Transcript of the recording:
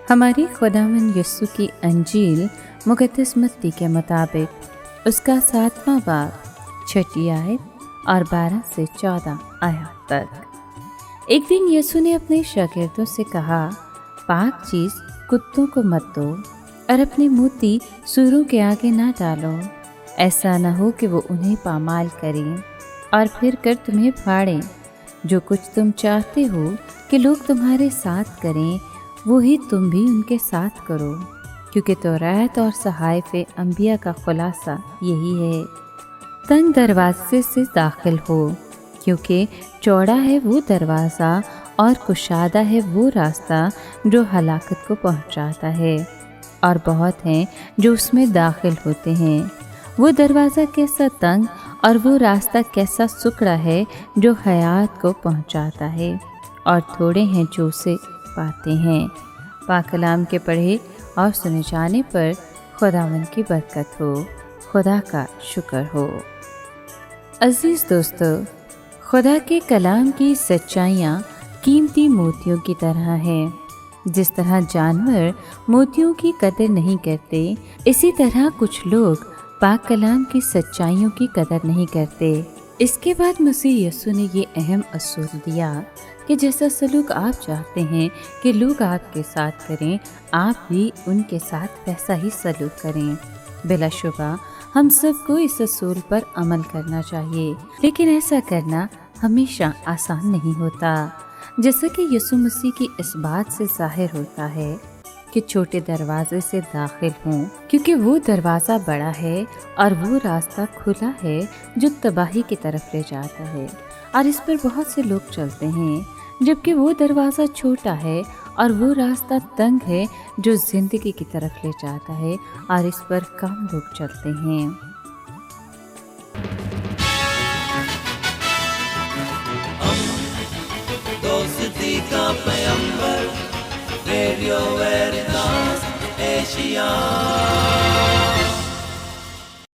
हमारी खुदावंद यीशु की अंजील मुक़द्दस मत्ती के मुताबिक उसका 7वां बाब 6 आयत और 12 से 14 आयत तक। एक दिन यीशु ने अपने शागिर्दों से कहा, पाक चीज़ कुत्तों को मत दो और अपने मोती सूरों के आगे ना डालो, ऐसा न हो कि वो उन्हें पामाल करें और फिर कर तुम्हें फाड़ें। जो कुछ तुम चाहते हो कि लोग तुम्हारे साथ करें, वही तुम भी उनके साथ करो, क्योंकि तौरात और सहाइफ़े अंबिया का खुलासा यही है। तंग दरवाजे से दाखिल हो, क्योंकि चौड़ा है वो दरवाज़ा और कुशादा है वो रास्ता जो हलाकत को पहुंचाता है, और बहुत हैं जो उसमें दाखिल होते हैं। वो दरवाज़ा कैसा तंग और वो रास्ता कैसा सुकड़ा है जो हयात को पहुंचाता है, और थोड़े हैं जो उसे पाते हैं। पाक कलाम के पढ़े और सुने जाने पर खुदावंद की बरकत हो। खुदा का शुक्र हो। अजीज़ दोस्तों, खुदा के कलाम की सच्चाइयाँ कीमती मोतियों की तरह हैं। जिस तरह जानवर मोतियों की कदर नहीं करते, इसी तरह कुछ लोग पाक कलाम की सच्चाइयों की कदर नहीं करते। इसके बाद मसीह यीशु ने ये अहम असूल दिया कि जैसा सलूक आप चाहते हैं कि लोग आपके साथ करें, आप भी उनके साथ वैसा ही सलूक करें। बिलाशुबा हम सबको इस असूल पर अमल करना चाहिए, लेकिन ऐसा करना हमेशा आसान नहीं होता। जैसा कि यीशु मसीह की इस बात से जाहिर होता है कि छोटे दरवाजे से दाखिल हों, क्योंकि वो दरवाज़ा बड़ा है और वो रास्ता खुला है जो तबाही की तरफ ले जाता है, और इस पर बहुत से लोग चलते हैं। जबकि वो दरवाज़ा छोटा है और वो रास्ता तंग है जो ज़िंदगी की तरफ ले जाता है, और इस पर कम लोग चलते हैं। दोस्ती का पैगंबर, रेडियो वेरितास एशिया।